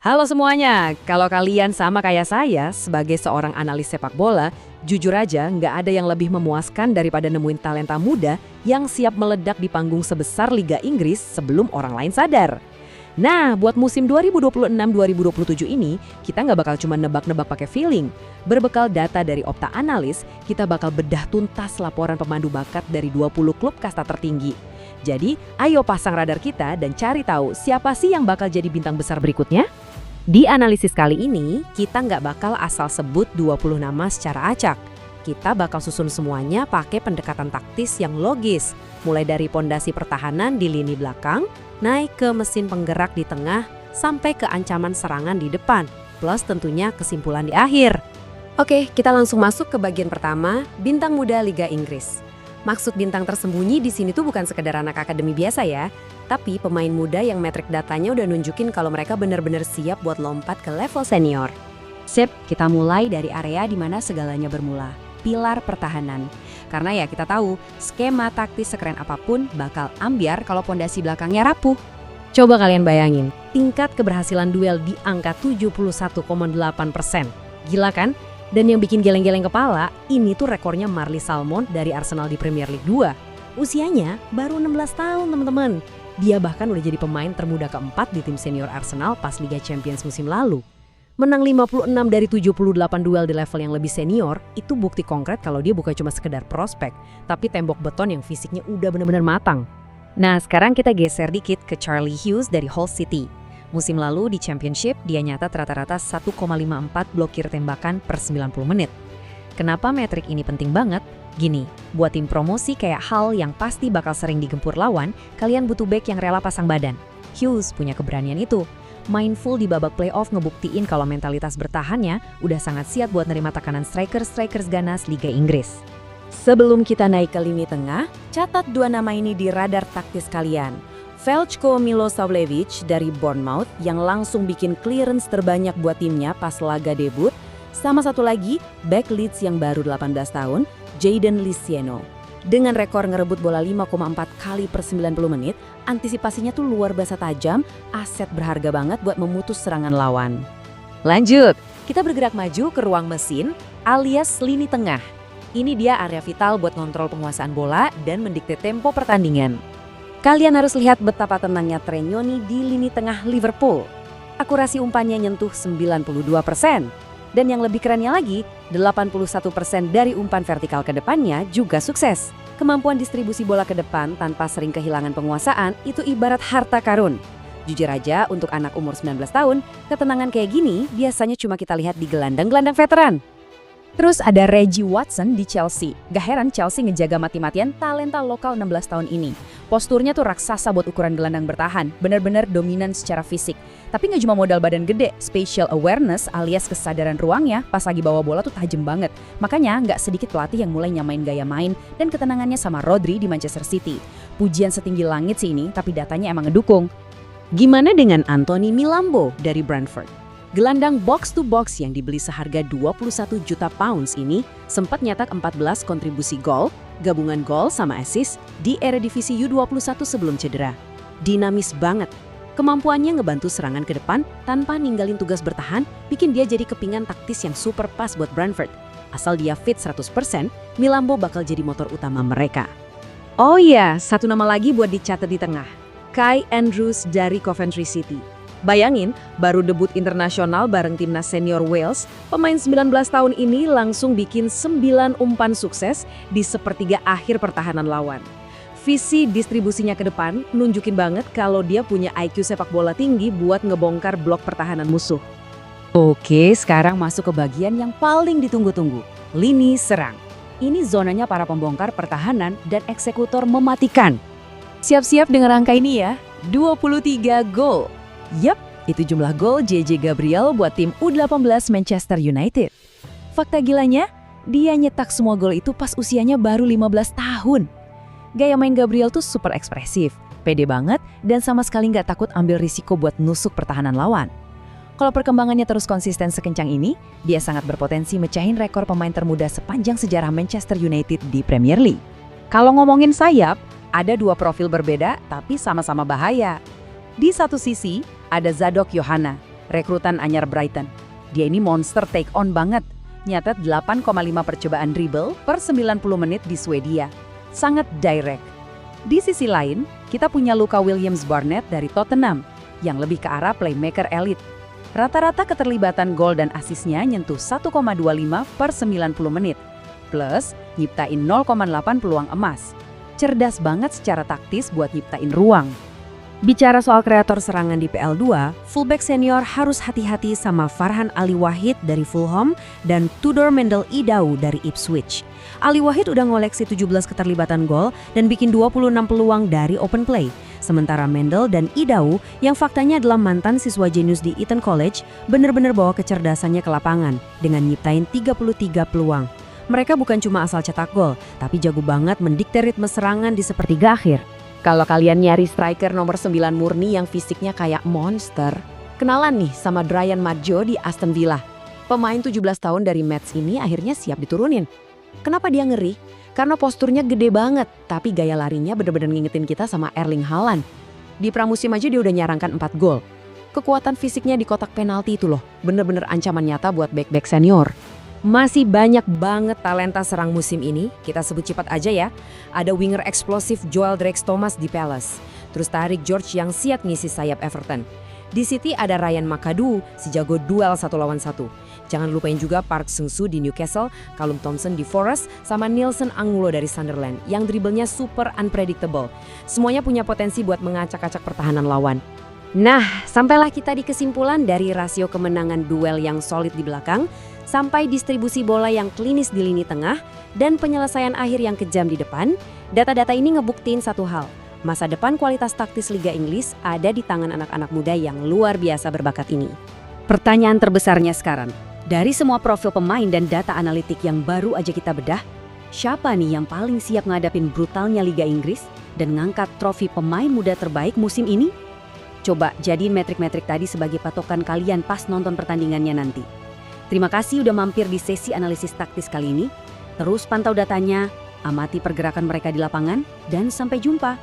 Halo semuanya, kalau kalian sama kayak saya sebagai seorang analis sepak bola, jujur aja nggak ada yang lebih memuaskan daripada nemuin talenta muda yang siap meledak di panggung sebesar Liga Inggris sebelum orang lain sadar. Nah, buat musim 2026-2027 ini, kita nggak bakal cuma nebak-nebak pakai feeling. Berbekal data dari Opta Analis, kita bakal bedah tuntas laporan pemandu bakat dari 20 klub kasta tertinggi. Jadi, ayo pasang radar kita dan cari tahu siapa sih yang bakal jadi bintang besar berikutnya? Di analisis kali ini, kita nggak bakal asal sebut 20 nama secara acak. Kita bakal susun semuanya pakai pendekatan taktis yang logis, mulai dari pondasi pertahanan di lini belakang, naik ke mesin penggerak di tengah, sampai ke ancaman serangan di depan, plus tentunya kesimpulan di akhir. Oke, kita langsung masuk ke bagian pertama, bintang muda Liga Inggris. Maksud bintang tersembunyi di sini tuh bukan sekedar anak akademi biasa ya, tapi pemain muda yang metrik datanya udah nunjukin kalau mereka benar-benar siap buat lompat ke level senior. Sip, kita mulai dari area di mana segalanya bermula, pilar pertahanan. Karena ya kita tahu, skema taktis sekeren apapun bakal ambiar kalau pondasi belakangnya rapuh. Coba kalian bayangin, tingkat keberhasilan duel di angka 71,8%. Gila kan? Dan yang bikin geleng-geleng kepala, ini tuh rekornya Marley Salmon dari Arsenal di Premier League 2. Usianya baru 16 tahun teman-teman. Dia bahkan udah jadi pemain termuda keempat di tim senior Arsenal pas Liga Champions musim lalu. Menang 56 dari 78 duel di level yang lebih senior, itu bukti konkret kalau dia bukan cuma sekedar prospek, tapi tembok beton yang fisiknya udah benar-benar matang. Nah, sekarang kita geser dikit ke Charlie Hughes dari Hull City. Musim lalu di Championship, dia nyatat rata-rata 1,54 blokir tembakan per 90 menit. Kenapa metrik ini penting banget? Gini, buat tim promosi kayak Hull yang pasti bakal sering digempur lawan, kalian butuh back yang rela pasang badan. Hughes punya keberanian itu. Mindful di babak playoff ngebuktiin kalau mentalitas bertahannya udah sangat siap buat nerima tekanan striker-strikers ganas Liga Inggris. Sebelum kita naik ke lini tengah, catat dua nama ini di radar taktis kalian. Veljko Milosavljevic dari Bournemouth yang langsung bikin clearance terbanyak buat timnya pas laga debut, sama satu lagi, back Leeds yang baru 18 tahun, Jadon Lisieno. Dengan rekor ngerebut bola 5,4 kali per 90 menit, antisipasinya tuh luar biasa tajam, aset berharga banget buat memutus serangan lawan. Lanjut, kita bergerak maju ke ruang mesin alias lini tengah. Ini dia area vital buat ngontrol penguasaan bola dan mendikte tempo pertandingan. Kalian harus lihat betapa tenangnya Trenyoni di lini tengah Liverpool. Akurasi umpannya nyentuh 92%. Dan yang lebih kerennya lagi, 81% dari umpan vertikal ke depannya juga sukses. Kemampuan distribusi bola ke depan tanpa sering kehilangan penguasaan itu ibarat harta karun. Jujur aja, untuk anak umur 19 tahun, ketenangan kayak gini biasanya cuma kita lihat di gelandang-gelandang veteran. Terus ada Reggie Watson di Chelsea. Gak heran Chelsea ngejaga mati-matian talenta lokal 16 tahun ini. Posturnya tuh raksasa buat ukuran gelandang bertahan, benar-benar dominan secara fisik. Tapi nggak cuma modal badan gede, spatial awareness alias kesadaran ruangnya pas lagi bawa bola tuh tajam banget. Makanya nggak sedikit pelatih yang mulai nyamain gaya main dan ketenangannya sama Rodri di Manchester City. Pujian setinggi langit sih ini, tapi datanya emang ngedukung. Gimana dengan Anthony Milambo dari Brentford? Gelandang box-to-box yang dibeli seharga 21 juta pounds ini sempat nyetak 14 kontribusi gol, gabungan gol sama assist di Eredivisie U21 sebelum cedera. Dinamis banget. Kemampuannya ngebantu serangan ke depan tanpa ninggalin tugas bertahan, bikin dia jadi kepingan taktis yang super pas buat Brentford. Asal dia fit 100%, Milambo bakal jadi motor utama mereka. Oh iya, satu nama lagi buat dicatat di tengah. Kai Andrews dari Coventry City. Bayangin, baru debut internasional bareng timnas senior Wales, pemain 19 tahun ini langsung bikin 9 umpan sukses di sepertiga akhir pertahanan lawan. Visi distribusinya ke depan nunjukin banget kalau dia punya IQ sepak bola tinggi buat ngebongkar blok pertahanan musuh. Oke, sekarang masuk ke bagian yang paling ditunggu-tunggu, lini serang. Ini zonanya para pembongkar pertahanan dan eksekutor mematikan. Siap-siap dengan angka ini ya, 23 gol. Yap, itu jumlah gol JJ Gabriel buat tim U18 Manchester United. Fakta gilanya, dia nyetak semua gol itu pas usianya baru 15 tahun. Gaya main Gabriel tuh super ekspresif, pede banget, dan sama sekali nggak takut ambil risiko buat nusuk pertahanan lawan. Kalau perkembangannya terus konsisten sekencang ini, dia sangat berpotensi mecahin rekor pemain termuda sepanjang sejarah Manchester United di Premier League. Kalau ngomongin sayap, ada dua profil berbeda tapi sama-sama bahaya. Di satu sisi, ada Zadok Yohana. rekrutan anyar Brighton. Dia ini monster take on banget. Nyatet 8,5 percobaan dribble per 90 menit di Swedia. Sangat direct. Di sisi lain, kita punya Luka Williams-Barnett dari Tottenham yang lebih ke arah playmaker elite. Rata-rata keterlibatan gol dan asisnya nyentuh 1,25 per 90 menit. Plus, nyiptain 0,8 peluang emas. Cerdas banget secara taktis buat nyiptain ruang. Bicara soal kreator serangan di PL2, fullback senior harus hati-hati sama Farhan Ali Wahid dari Fulham dan Tudor Mendel Idau dari Ipswich. Ali Wahid udah ngoleksi 17 keterlibatan gol dan bikin 26 peluang dari open play. Sementara Mendel dan Idau, yang faktanya adalah mantan siswa jenius di Eton College, bener-bener bawa kecerdasannya ke lapangan dengan nyiptain 33 peluang. Mereka bukan cuma asal cetak gol, tapi jago banget mendikte ritme serangan di sepertiga akhir. Kalau kalian nyari striker nomor 9 murni yang fisiknya kayak monster, kenalan nih sama Bryan Maggio di Aston Villa. Pemain 17 tahun dari Metz ini akhirnya siap diturunin. Kenapa dia ngeri? Karena posturnya gede banget, tapi gaya larinya bener-bener ngingetin kita sama Erling Haaland. Di pramusim aja dia udah nyarangkan 4 gol. Kekuatan fisiknya di kotak penalti itu loh, bener-bener ancaman nyata buat bek-bek senior. Masih banyak banget talenta serang musim ini, kita sebut cepat aja ya. Ada winger eksplosif Joel Drex-Thomas di Palace, terus Tariq George yang siap ngisi sayap Everton. Di City ada Ryan McAdoo, si jago duel 1 lawan 1. Jangan lupain juga Park Seung-soo di Newcastle, Callum Thompson di Forest, sama Nielsen Angulo dari Sunderland yang dribblenya super unpredictable. Semuanya punya potensi buat mengacak-acak pertahanan lawan. Nah, sampailah kita di kesimpulan dari rasio kemenangan duel yang solid di belakang, sampai distribusi bola yang klinis di lini tengah, dan penyelesaian akhir yang kejam di depan. Data-data ini ngebuktiin satu hal, masa depan kualitas taktis Liga Inggris ada di tangan anak-anak muda yang luar biasa berbakat ini. Pertanyaan terbesarnya sekarang, dari semua profil pemain dan data analitik yang baru aja kita bedah, siapa nih yang paling siap ngadapin brutalnya Liga Inggris dan ngangkat trofi pemain muda terbaik musim ini? Coba jadiin metrik-metrik tadi sebagai patokan kalian pas nonton pertandingannya nanti. Terima kasih udah mampir di sesi analisis taktis kali ini. Terus pantau datanya, amati pergerakan mereka di lapangan, dan sampai jumpa.